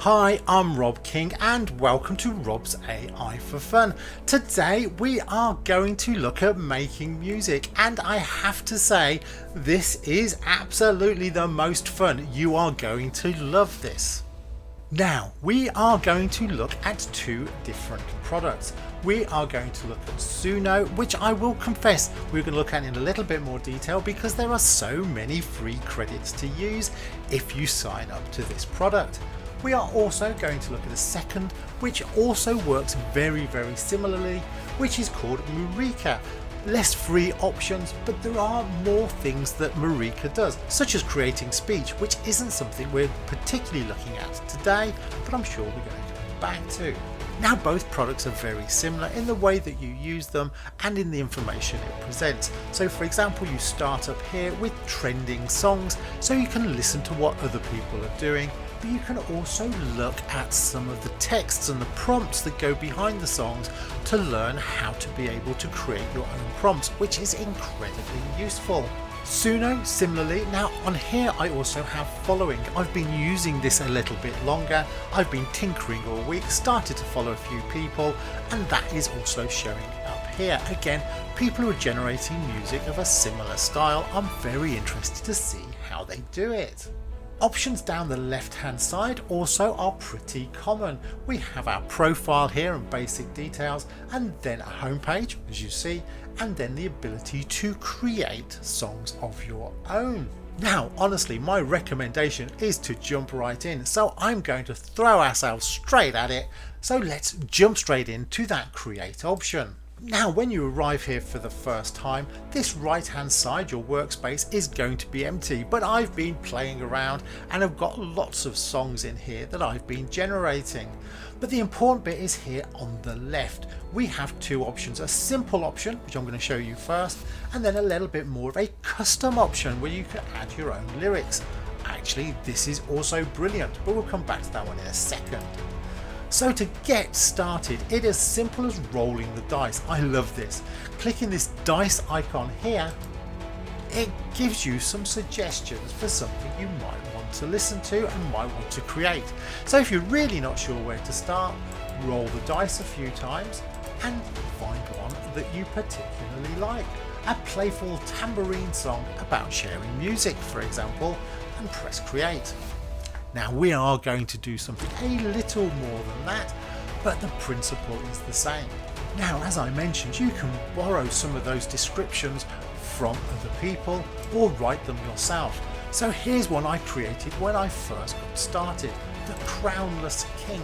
Hi, I'm Rob King and welcome to Rob's AI for Fun. Today we are going to look at making music, and I have to say this is absolutely the most fun. You are going to love this. Now we are going to look at two different products. We are going to look at Suno, which I will confess we're going to look at in a little bit more detail because there are so many free credits to use if you sign up to this product. We are also going to look at a second which also works very similarly, which is called Murica. Less free options, but there are more things that Murica does, such as creating speech, which isn't something we're particularly looking at today, but I'm sure we're going to come back to. Now both products are very similar in the way that you use them and in the information it presents. So for example, you start up here with trending songs so you can listen to what other people are doing, but you can also look at some of the texts and the prompts that go behind the songs to learn how to be able to create your own prompts, which is incredibly useful. Suno, similarly, now on here I also have following. I've been using this a little bit longer. I've been tinkering all week, started to follow a few people, and that is also showing up here. Again, people who are generating music of a similar style. I'm very interested to see how they do it. Options down the left hand side also are pretty common. We have our profile here and basic details, and then a home page as you see, and then the ability to create songs of your own. Now honestly, my recommendation is to jump right in, so I'm going to throw ourselves straight at it. So let's jump straight into that create option. Now when you arrive here for the first time, this right hand side, your workspace, is going to be empty, but I've been playing around and I've got lots of songs in here that I've been generating. But the important bit is here on the left. We have two options, a simple option, which I'm going to show you first, and then a little bit more of a custom option where you can add your own lyrics. Actually, this is also brilliant, but we'll come back to that one in a second. So to get started, it is as simple as rolling the dice. I love this. Clicking this dice icon here, it gives you some suggestions for something you might want to listen to and might want to create. So if you're really not sure where to start, roll the dice a few times and find one that you particularly like. A playful tambourine song about sharing music, for example, and press create. Now we are going to do something a little more than that, but the principle is the same. Now as I mentioned, you can borrow some of those descriptions from other people or write them yourself. So here's one I created when I first got started, the Crownless King.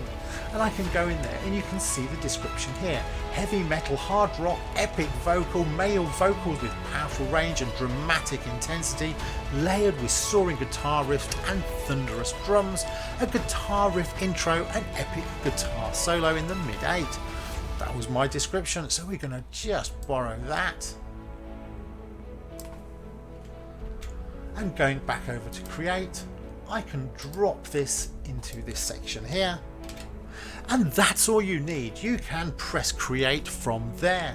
And I can go in there and you can see the description here. Heavy metal, hard rock, epic vocal, male vocals with powerful range and dramatic intensity, layered with soaring guitar riffs and thunderous drums, a guitar riff intro, and epic guitar solo in the mid-8. That was my description, so we're going to just borrow that. And going back over to create, I can drop this into this section here. And that's all you need. You can press create from there.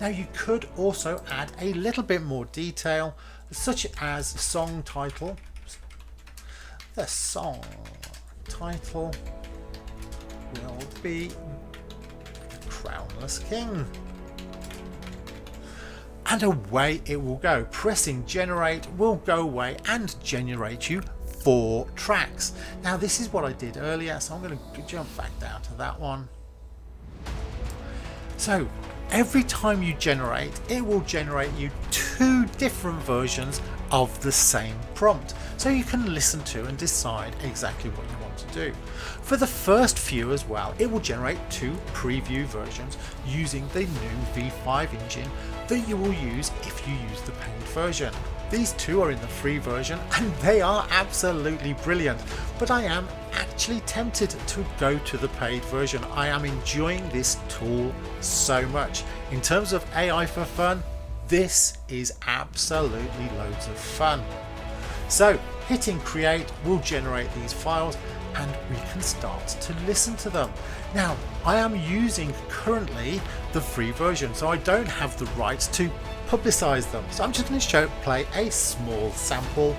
Now you could also add a little bit more detail, such as song title. The song title will be Crownless King. And away it will go. Pressing generate will go away and generate you 4 tracks. Now this is what I did earlier, so I'm going to jump back down to that one. So every time you generate, it will generate you 2 different versions of the same prompt, so you can listen to and decide exactly what you want to do. For the first few as well, it will generate 2 preview versions using the new V5 engine that you will use if you use the paid version. These 2 are in the free version and they are absolutely brilliant, but I am actually tempted to go to the paid version. I am enjoying this tool so much. In terms of AI for fun, this is absolutely loads of fun. So hitting create will generate these files and we can start to listen to them. Now I am using currently the free version, so I don't have the rights to publicize them, so I'm just going to play a small sample.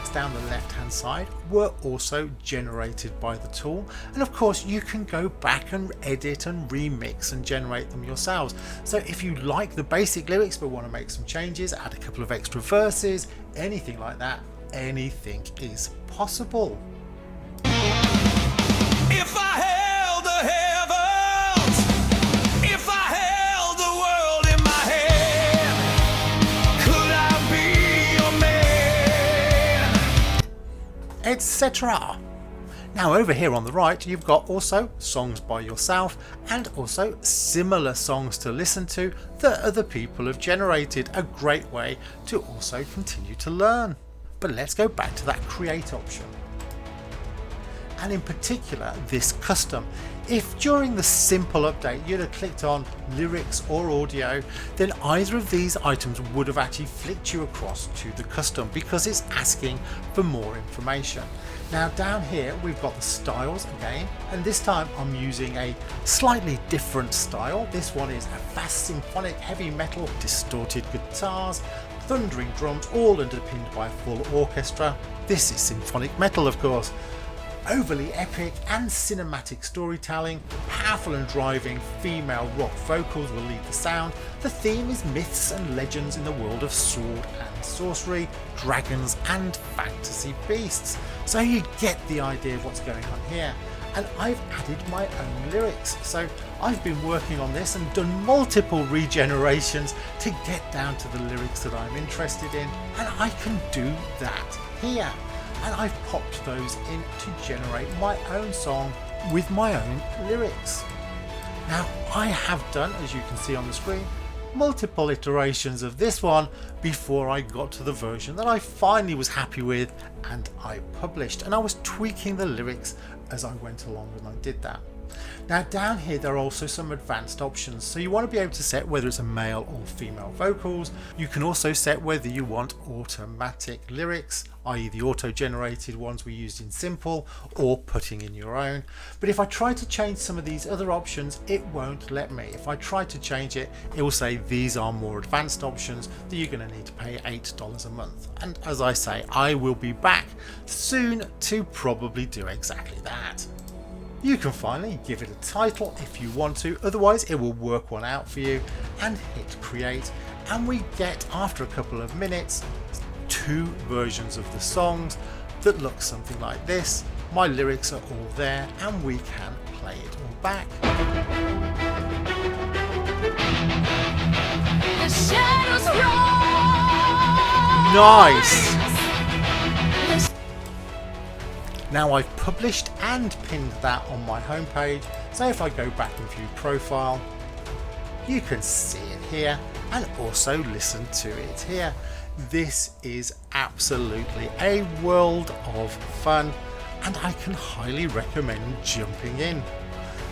lyrics down the left hand side were also generated by the tool, and of course you can go back and edit and remix and generate them yourselves. So if you like the basic lyrics but want to make some changes, add a couple of extra verses, anything like that, anything is possible. If I held the heavens, if I held the world in my hand, could I be your man? Etc. Now over here on the right you've got also songs by yourself and also similar songs to listen to that other people have generated, a great way to also continue to learn. But let's go back to that create option. And in particular this custom. If during the simple update you'd have clicked on lyrics or audio, then either of these items would have actually flicked you across to the custom because it's asking for more information. Now down here we've got the styles again, and this time I'm using a slightly different style. This one is a fast symphonic heavy metal, distorted guitars, thundering drums, all underpinned by a full orchestra. This is symphonic metal, of course. Overly epic and cinematic storytelling, powerful and driving female rock vocals will lead the sound. The theme is myths and legends in the world of sword and sorcery, dragons and fantasy beasts. So you get the idea of what's going on here. And I've added my own lyrics. So I've been working on this and done multiple regenerations to get down to the lyrics that I'm interested in, and I can do that here. And I've popped those in to generate my own song with my own lyrics. Now I have done, as you can see on the screen, multiple iterations of this one before I got to the version that I finally was happy with and I published, and I was tweaking the lyrics as I went along and I did that. Now down here there are also some advanced options, so you want to be able to set whether it's a male or female vocals. You can also set whether you want automatic lyrics, i.e. the auto-generated ones we used in simple, or putting in your own. But if I try to change some of these other options, it won't let me. If I try to change it, it will say these are more advanced options that you're going to need to pay $8 a month. And as I say, I will be back soon to probably do exactly that. You can finally give it a title if you want to, otherwise it will work one out for you, and hit create, and we get, after a couple of minutes, 2 versions of the songs that look something like this. My lyrics are all there and we can play it all back. The shadows rise. Nice! Now I've published and pinned that on my homepage, so if I go back and view profile, you can see it here and also listen to it here. This is absolutely a world of fun and I can highly recommend jumping in.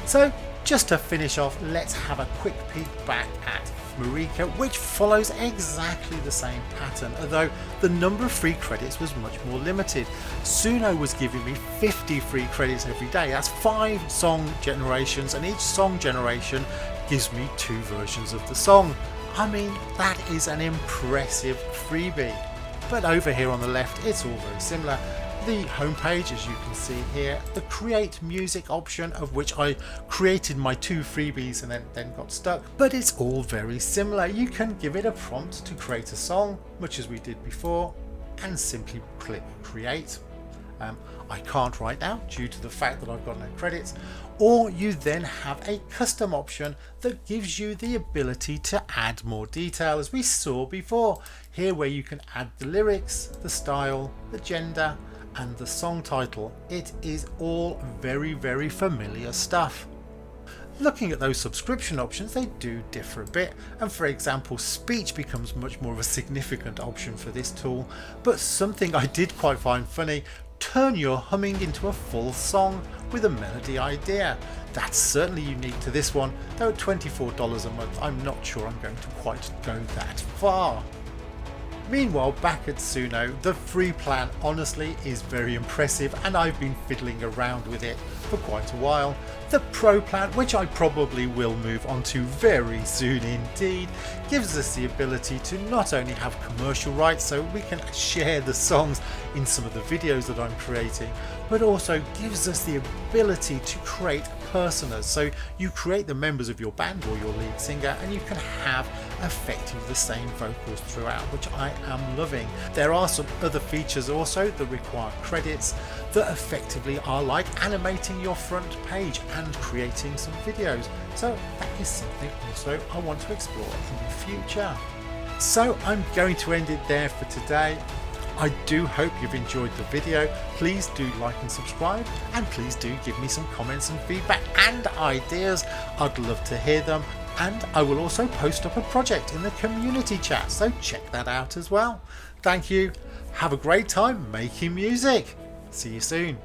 So just to finish off, let's have a quick peek back at Marika, which follows exactly the same pattern, although the number of free credits was much more limited. Suno was giving me 50 free credits every day. That's 5 song generations, and each song generation gives me 2 versions of the song. I mean, that is an impressive freebie. But over here on the left, it's all very similar. The homepage, as you can see here, the create music option, of which I created my 2 freebies and then got stuck, but it's all very similar. You can give it a prompt to create a song, much as we did before, and simply click create. I can't right now due to the fact that I've got no credits, or you then have a custom option that gives you the ability to add more detail, as we saw before here, where you can add the lyrics, the style, the gender and the song title. It is all very, very familiar stuff. Looking at those subscription options, they do differ a bit, and for example speech becomes much more of a significant option for this tool, but something I did quite find funny: turn your humming into a full song with a melody idea. That's certainly unique to this one, though at $24 a month I'm not sure I'm going to quite go that far. Meanwhile, back at Suno, the free plan honestly is very impressive and I've been fiddling around with it for quite a while. The pro plan, which I probably will move on to very soon indeed, gives us the ability to not only have commercial rights so we can share the songs in some of the videos that I'm creating, but also gives us the ability to create personas. So you create the members of your band or your lead singer and you can have effectively the same vocals throughout, which I am loving. There are some other features also that require credits that effectively are like animating your front page and creating some videos. So that is something also I want to explore in the future. So I'm going to end it there for today. I do hope you've enjoyed the video. Please do like and subscribe, and please do give me some comments and feedback and ideas. I'd love to hear them, and I will also post up a project in the community chat, so check that out as well. Thank you. Have a great time making music. See you soon.